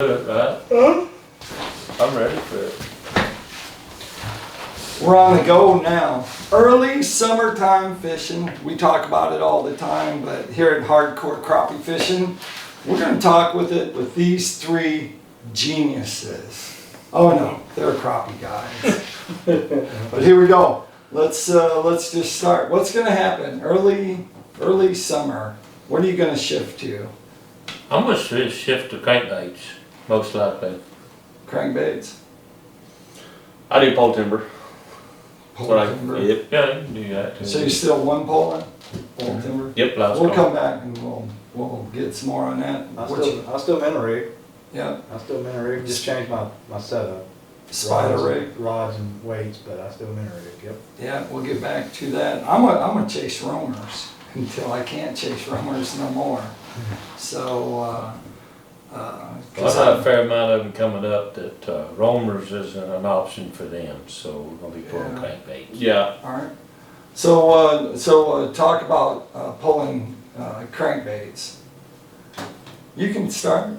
Right? Huh? I'm ready for it. We're on the go now. Early summertime fishing. We talk about it all the time, but here at Hardcore Crappie Fishing, we're going to talk with these three geniuses. Oh no, they're crappie guys. But here we go. Let's just start. What's going to happen? Early summer. What are you going to shift to? I'm going to shift to crankbaits, most likely. Crankbaits? I do pole timber. Pole What timber? Yep. Yeah, you can do that too. So you still one pole timber? Yep. We'll come back and we'll get some more on that. I still min a rig. Yeah, I still min a rig. Just changed my setup. spider rig. Rods and weights, but I still min a rig. Yep. Yeah, we'll get back to that. I'm gonna chase roamers until I can't chase roamers no more. So, Well, I have a fair amount of them coming up that roamers isn't an option for them, so we're going to be pulling Yeah. crankbaits. Yeah. all right. So talk about pulling crankbaits. You can start.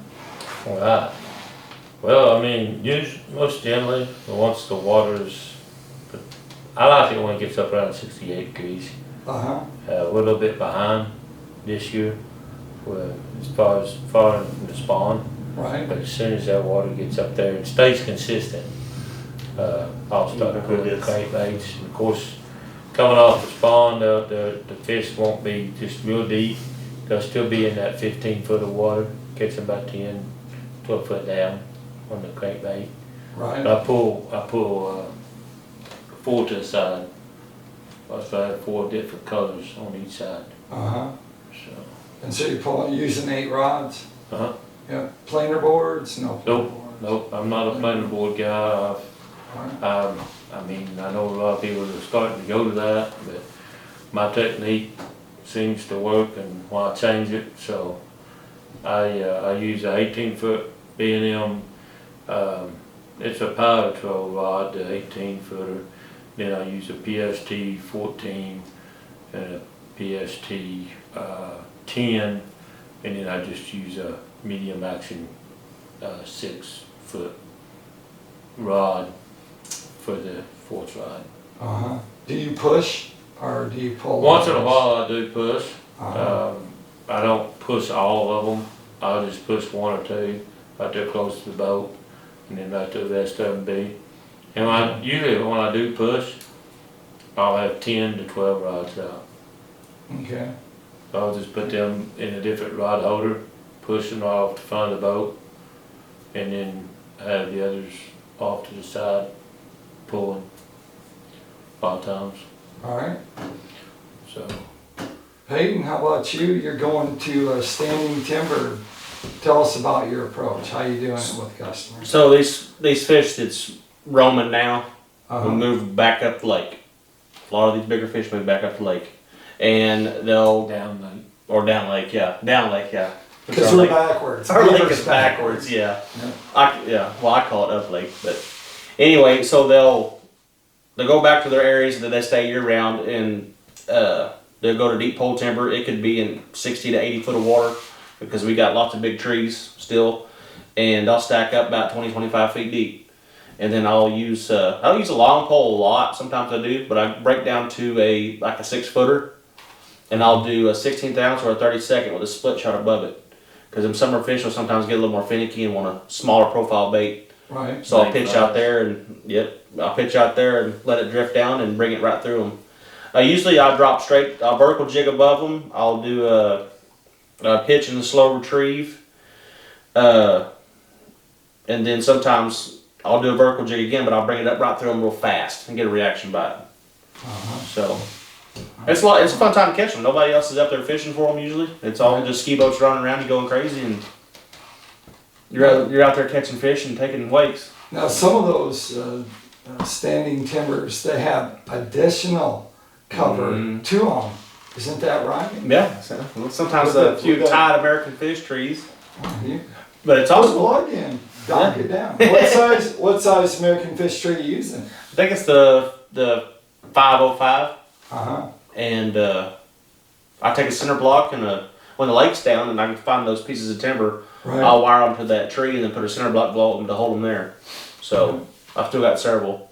All right. Well, I mean, most generally, once the water's, I like it when it gets up around 68 degrees. Uh-huh. A little bit behind this year, as far from the spawn. Right. But as soon as that water gets up there and stays consistent, I'll start putting the crankbaits. And of course, coming off the spawn, the fish won't be just real deep. They'll still be in that 15 foot of water, catching about 10, 12 foot down on the crankbait. Right. I pull 4 to the side. I have 4 different colors on each side. Uh-huh. So, And so you're using 8 rods? uh-huh. Yeah. Planer boards? No planer boards? Nope, I'm not a planer board guy. All right. I mean, I know a lot of people are starting to go to that, but my technique seems to work, and when I change it, so I use a 18 foot B&M. It's a power control rod, the 18 footer. Then I use a PST 14 and a PST 10, and then I just use a medium action 6 foot rod for the 4th rod. Uh-huh. Do you push or do you pull? Once in a while I do push. Uh-huh. I don't push all of them. I'll just push 1 or 2 right there close to the boat, and then let the rest of them be. And usually when I do push, I'll have 10 to 12 rods out. Okay. I'll just put them in a different rod holder, push them off to find the boat, and then have the others off to the side, pulling a lot of times. All right. So, Payton, how about you? You're going to standing timber. Tell us about your approach. How you doing it with customers? So these fish that's roaming now will Uh-huh. move back up the lake. A lot of these bigger fish move back up the lake, and they'll down lake. or down lake, yeah, Because Our we're lake- backwards. Our lake Beaver's is backwards, yeah. Yeah. Well, I call it up lake, but anyway, so they'll go back to their areas that they stay year round, and they'll go to deep pole timber. It could be in 60 to 80 foot of water because we got lots of big trees still, and I'll stack up about 20, 25 feet deep, and then I'll use a long pole a lot. Sometimes I do, but I break down to a 6 footer, and I'll do a 16th ounce or a 32nd with a split shot above it. Because them summer fish will sometimes get a little more finicky and want a smaller profile bait. Right. So I'll pitch out there and let it drift down and bring it right through them. Usually I drop straight, I'll vertical jig above them. I'll do a pitch and a slow retrieve. And then sometimes I'll do a vertical jig again, but I'll bring it up right through them real fast and get a reaction bite. Uh-huh. So it's a fun time to catch them. Nobody else is up there fishing for them usually. It's all just ski boats running around, you going crazy, and you're out there catching fish and taking wakes. Now, some of those standing timbers, they have additional cover to them. Isn't that right? Yeah. Sometimes a few tied American fish trees, You but it's put also plug in, dock it down. What size American fish tree are you using? I think it's the 505, Uh-huh. and I take a center block and when the lake's down and I can find those pieces of timber, Right. I'll wire them to that tree and then put a center block below them to hold them there. So I've still got several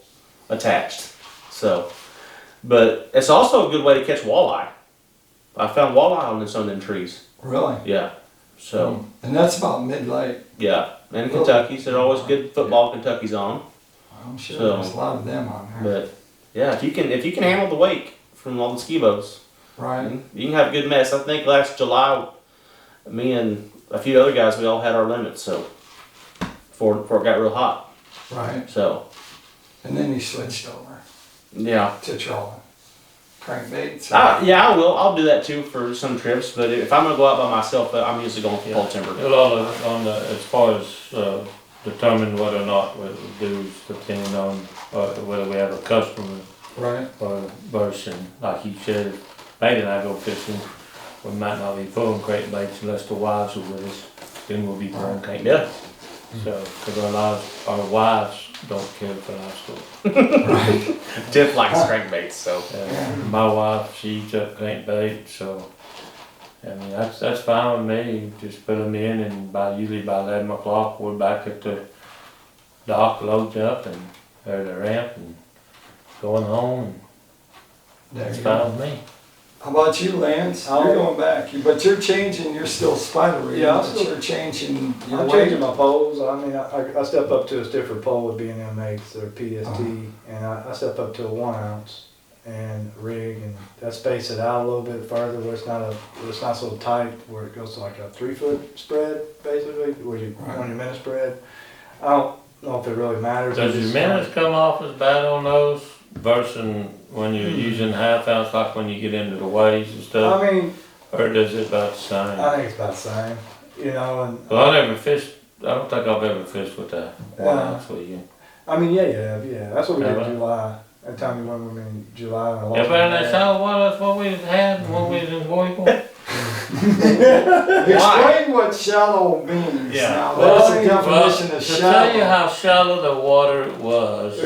attached. So, but it's also a good way to catch walleye. I found walleye on some of them trees. Really? Yeah. So And that's about mid-lake. yeah, and Kentucky's, they're always good football Kentucky's on. I'm sure So- there's a lot of them on there. But yeah, if you can handle the wake from all the ski boats, Right. you can have a good mess. I think last July, me and a few other guys, we all had our limits. So before it got real hot. Right. So And then you switched over yeah. to trolling. Crankbaits. Yeah, I will. I'll do that too for some trips. But if I'm gonna go out by myself, I'm usually going for pole timber. A lot of, on the, as far as, determine whether or not what we do is depending on, whether we have a customer Right. or version, like you said, if Payton and I go fishing, we might not be pulling crankbaits unless the wives are with us, then we'll be pulling crankbaits. Yeah. So, cause our wives don't care for livestock. Right. Tiff likes crankbaits, so My wife, she eats up crankbait, so, I mean, that's fine with me, just put them in and usually by 11 o'clock, we're back at the dock, loads up and, or the ramp and going home and There that's you fine go. with me. How about you, Lance? I'll- You're going back, but you're changing, you're still spidery, Yeah, I'm but still- you're changing your I'm weight. changing my poles. I mean, I step up to a stiffer pole with B&M8s or PST, and I step up to a 1 ounce and rig, and I space it out a little bit further where it's not so tight, where it goes to like a 3-foot spread, basically, where you Right. on your minute spread. I don't know if it really matters. Does your minutes come off as bad on those versus when you're using half ounce, like when you get into the waves and stuff? I mean, Or does it about the same? I think it's about the same, you know, and. Well, I never fished, I don't think I've ever fished with that 1 ounce with you. I mean, yeah. That's what we did Have I? in July. That time we went in July. And I Yeah, lost but in my that dad. shallow water, that's what we had when we was in Boyville. Explain what shallow means Yeah. now. Well, That's the definition of To tell you shallow. how shallow the water was,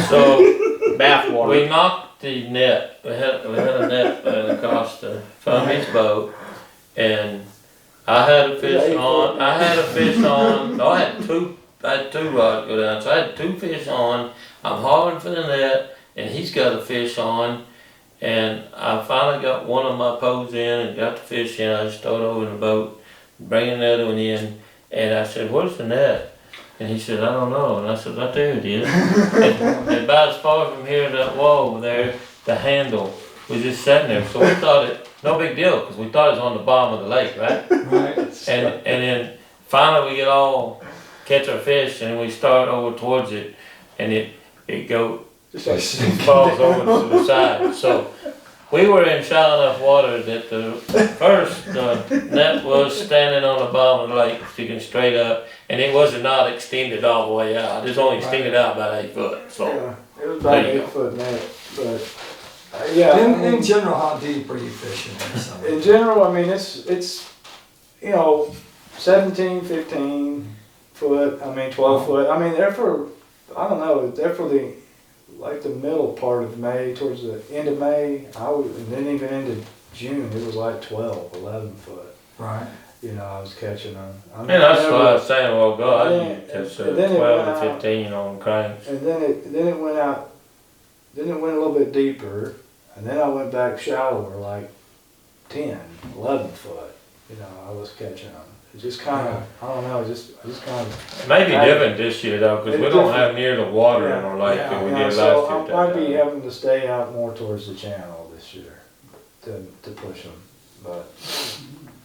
so bath water. we knocked the net, we had a net across from his boat, and I had a fish on, no, I had two rods go down, so I had 2 fish on, I'm hauling for the net, and he's got a fish on, and I finally got one of my poles in and got the fish in, I just throw it over in the boat, bring the other one in, and I said, where's the net? And he said, I don't know, and I said, right there it is. And about as far from here to that wall over there, the handle was just sitting there, so we thought it, no big deal, because we thought it was on the bottom of the lake, right? Right. And then finally we get all, catch our fish and we start over towards it and it falls over to the side. So we were in shallow enough water that the first net was standing on the bottom of the lake sticking straight up and it was not extended all the way out. It was only extended out about 8 foot. So Yeah, it was about There you 8-foot net, but yeah. I In mean, general, how deep are you fishing in summer? in general, I mean, it's you know, 17, 15 foot. I mean, 12 foot. I mean, they're for, I don't know, they're for the like the middle part of May, towards the end of May. And then even into June, it was like 12, 11 foot. Right. You know, I was catching them. and that's what I was saying, well, God, Yeah, you catch and then it 12 went and out. 15 on cranks. And then it went out. Then it went a little bit deeper, and then I went back shallower, like 10, 11 foot. You know, I was catching them. It just kind of, I don't know, I just kind of. It may be different this year though, because we It's don't different. have near the water in our lake Yeah, that we You know, did so last year. I at that might be time. having to stay out more towards the channel this year to push them, but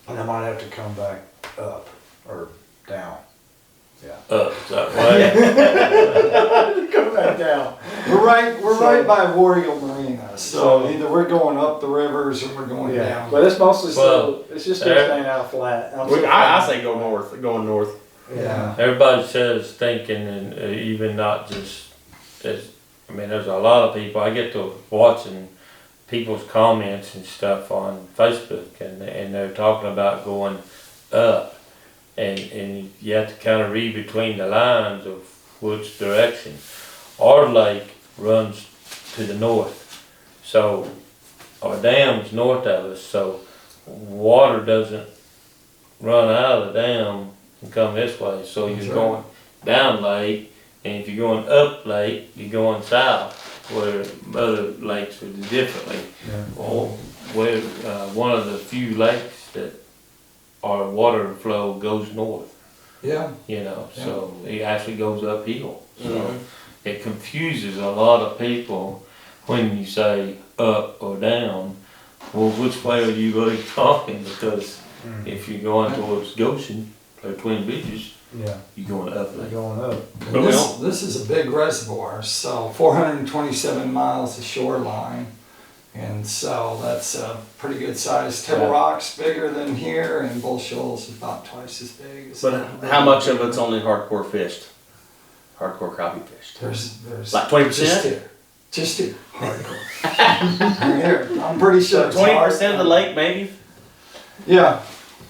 and I might have to come back up or down. That way. Come back down. We're So- right by Warrior Marina, so So- either we're going up the rivers or we're going Yeah, down. but it's mostly Well, still, it's just still there- staying out flat. I'm I still say go north, going north. Yeah. Everybody says thinking, and even not just, I mean, there's a lot of people, I get to watching people's comments and stuff on Facebook, and they're talking about going up, and you have to kind of read between the lines of which direction. Our lake runs to the north, so our dam's north of us, so water doesn't run out of the dam and come this way. So That's you're right. going down lake, and if you're going up lake, you're going south, where other lakes would do differently. Yeah. Well, we're one of the few lakes that our water flow goes north, Yeah, you know, Yeah. so it actually goes uphill. So Mhm. it confuses a lot of people when you say up or down. Well, which way are you really talking? Because if you're going towards Goshen or Twin Bridges, Yeah, you're going up they're lake. going up. But we this is a big reservoir, so 427 miles of shoreline. And so that's a pretty good size. Table Yeah. Rock's bigger than here, and Bull Shoals is about twice as big. It's But not how big. much of it's only hardcore fished? Hardcore crappie fished? There's Like 20%? Just here. Just here. Hardcore. Here, I'm pretty sure. So it's 20% of the hard. lake, maybe? Yeah,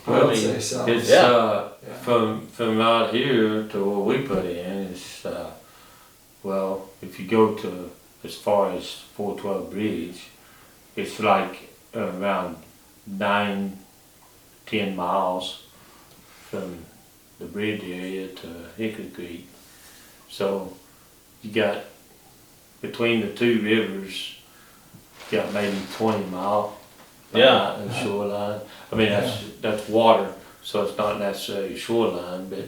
I Well, would I mean, say so. It's, Yeah. from out here to what we put in, it's, well, if you go to as far as 412 Bridge, it's like around 9-10 miles from the bridge area to Hickory Creek. So you got, between the two rivers, you got maybe 20 mile Yeah. shoreline. I mean, that's water, so it's not necessarily shoreline, but,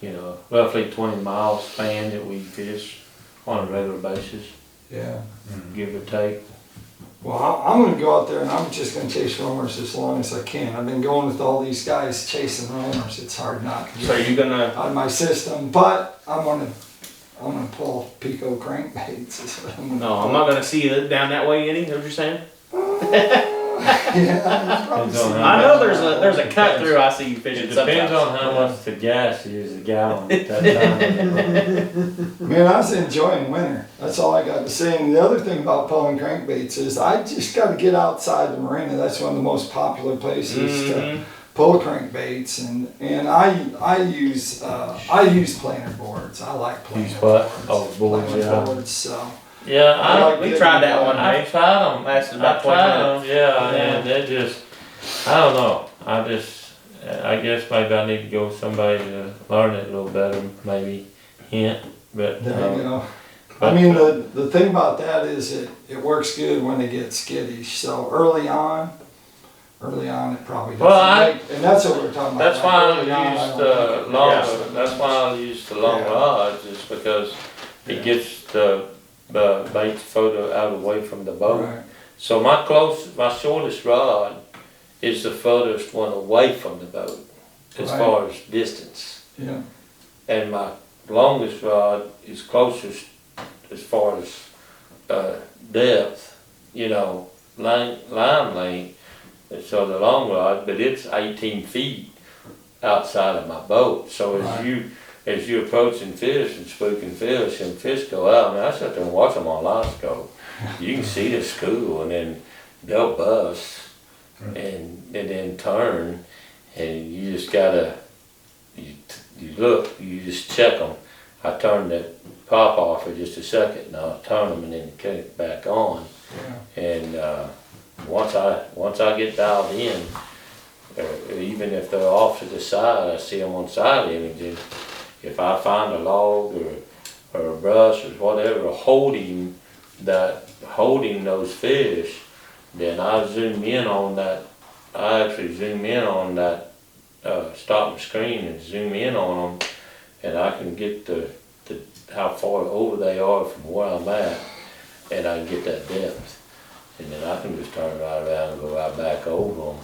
you know, roughly 20 miles span that we fish on a regular basis, Yeah. give or take. Well, I'm gonna go out there and I'm just gonna chase roamers as long as I can. I've been going with all these guys chasing roamers. It's hard not to So get you're gonna, out of my system, but I'm gonna pull Pico crankbaits. is what I'm gonna no, I'm pull. not gonna see you down that way any, is that what you're saying? Yeah, probably Depends on some- how I know there's a cut through I see you It fishing depends sometimes. on how much the gas is a gallon at that time. Man, I was enjoying winter. That's all I got to say. And the other thing about pulling crankbaits is I just got to get outside the marina. That's one of the most popular places to Mhm. pull crankbaits. And I use planer boards. I like planer Use what? boards. Oh, boards, Planer yeah. boards. So Yeah, I like We getting tried that them. one day. I've tried them. Lasted about I've 20 tried minutes. them, yeah, Yeah. and they just, I don't know. I guess maybe I need to go with somebody to learn it a little better, maybe hint, but. there you go. I but- mean, the thing about that is it works good when they get skittish. So early on it probably doesn't Well, make, and that's what we're talking about. That's why Early on, I I use don't the think it long, works. that's why I use the long Yeah. rods, is because it gets the bait further out away from the boat. Right. So my shortest rod is the furthest one away from the boat, as Right. far as distance. Yeah. And my longest rod is closest as far as depth, you know, line length. And so the long rod, but it's 18 feet outside of my boat. So Right. as you approaching fish and spooking fish, and fish go out, I mean, I sit there and watch them on live scope. You can see the school, and then they'll bust and then turn, and you just gotta, you look, you just check them. I turn the pop off for just a second, and I'll turn them and then kick it back on. Yeah. And once I get dialed in, even if they're off to the side, I see them on side images. If I find a log or a brush or whatever holding those fish, then I zoom in on that. I actually zoom in on that, stop the screen and zoom in on them, and I can get the how far over they are from where I'm at, and I can get that depth, and then I can just turn right around and go right back over them,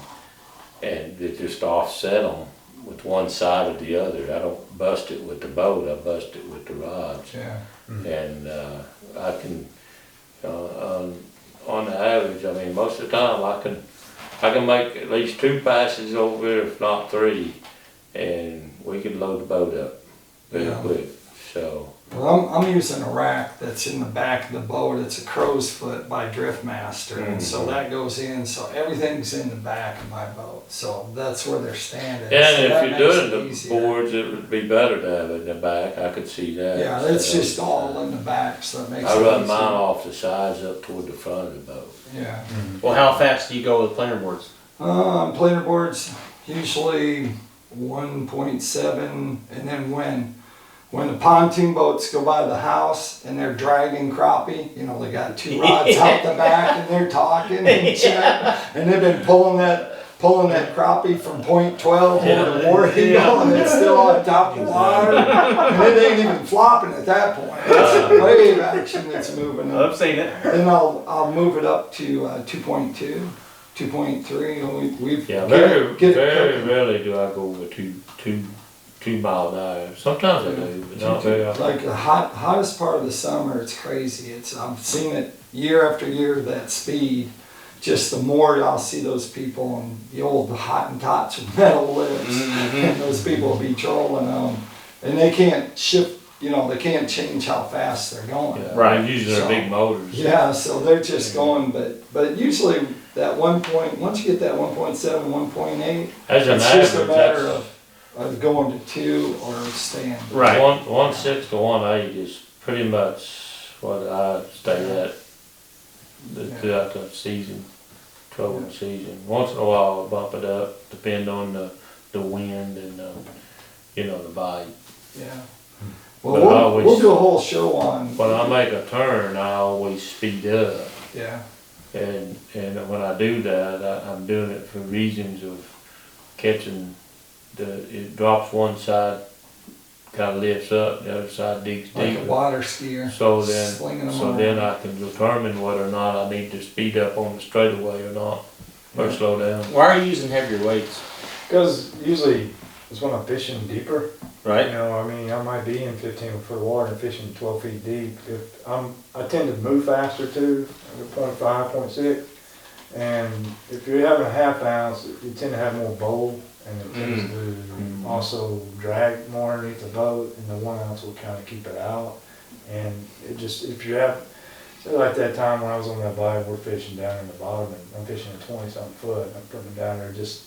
and it just offset them with one side or the other. I don't bust it with the boat, I bust it with the rods. Yeah. And I can, on the average, I mean, most of the time I can make at least 2 passes over there, if not 3, and we can load the boat up very Yeah. quick. So Well, I'm using a rack that's in the back of the boat. It's a crow's foot by Driftmaster, and so Mhm. that goes in. So everything's in the back of my boat. So that's where they're standing. and so if that you're makes doing it the easier. boards, it would be better to have it in the back. I could see that. Yeah, it's So, just all in the back, so it makes I it run easier. mine off the sides up toward the front of the boat. Yeah. Well, how fast do you go with planer boards? Planer boards, usually 1.7, and then when the pontoon boats go by the house and they're dragging crappie, you know, they got two rods out the back and they're talking and chatting, and they've been pulling that crappie from point 12 over the War Eagle, and it's still on top of the water, and it ain't even flopping at that point. It's wave action that's moving up. I've seen it. Then I'll move it up to 2.2, 2.3, and we've Yeah, get very it cooking. rarely do I go over two mile an hour. Sometimes I do, but not very often. Like the hottest part of the summer, it's crazy. I've seen it year after year, that speed. Just the more I'll see those people on the old Hottentots with metal lips, and those people will be trolling them, and they can't shift. You know, they can't change how fast they're going. Yeah, Right. Usually they're big motors. Yeah, so they're just going, but usually that once you get that 1.7, 1.8, As an it's just a average, matter that's of going to 2 or staying. Right. 1.6 to 1.8 is pretty much what I stay at throughout the season, 12 season. Once in a while I'll bump it up, depend on the wind and the bite. Yeah. But Well, we'll do a whole show on. When I make a turn, I always speed up. Yeah. And when I do that, I'm doing it for reasons of catching it drops one side, kind of lifts up, the other side digs Like a deeper. water skier. So slinging them then around. I can determine whether or not I need to speed up on the straightaway or not, or slow down. Why are you using heavier weights? Because usually it's when I'm fishing deeper. Right. You know, I mean, I might be in 15 foot of water and fishing 12 feet deep. I tend to move faster too, 0.5, 0.6. And if you're having a half ounce, you tend to have more bowl, and it tends to also drag more underneath the boat, and the 1 ounce will kind of keep it out. And it just, if you have, say like that time when I was on that bite, we're fishing down in the bottom, and I'm fishing a 20-something foot, and I'm putting it down there, just,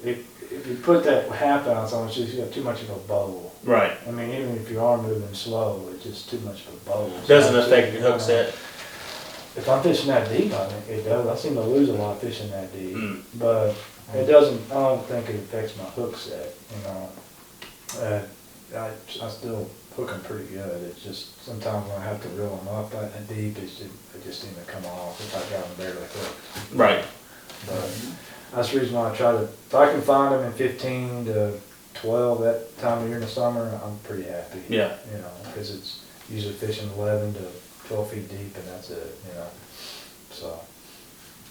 if you put that half ounce on, it's just, you got too much of a bowl. Right. I mean, even if you are moving slow, it's just too much of a bowl. Doesn't affect your hook set. If I'm fishing that deep, I think it does. I seem to lose a lot fishing that deep, Mm. but it doesn't. I don't think it affects my hook set. You know, I still hook them pretty good. It's just sometimes when I have to reel them up that deep, they just seem to come off if I got them barely hooked. Right. But that's the reason why I try to. If I can find them in 15 to 12 that time of year in the summer, I'm pretty happy. Yeah. You know, because it's usually fishing 11 to 12 feet deep, and that's it. You know, so.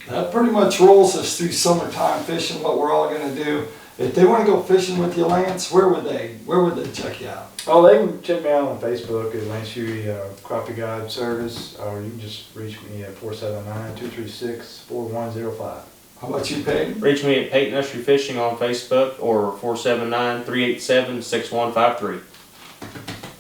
That pretty much rolls us through summertime fishing, what we're all gonna do. If they wanna go fishing with you, Lance, where would they check you out? Oh, they can check me out on Facebook at Lance Hughey Crappie Guide Service, or you can just reach me at 479-236-4105. How about you, Payton? Reach me at Payton Usrey Fishing on Facebook or 479-387-6153.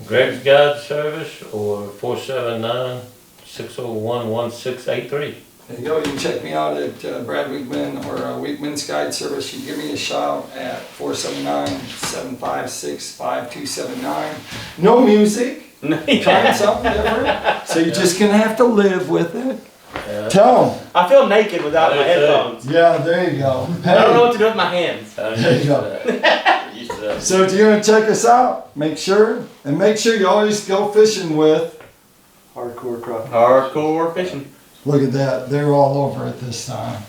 Greg's Guide Service or 479-601-1683. There you go. You can check me out at Brad Wiegmann or Wiegmann's Guide Service. You can give me a shout at 479-756-5279. No music. Trying something different. So you're just going to have to live with it. Yeah. Tell them. I feel naked without my headphones. Yeah, there you go. I don't know what to do with my hands. There you go. Used to that. So if you're going to check us out, make sure you always go fishing with. Hardcore Crappie. Hardcore Fishing. Look at that. They're all over it this time.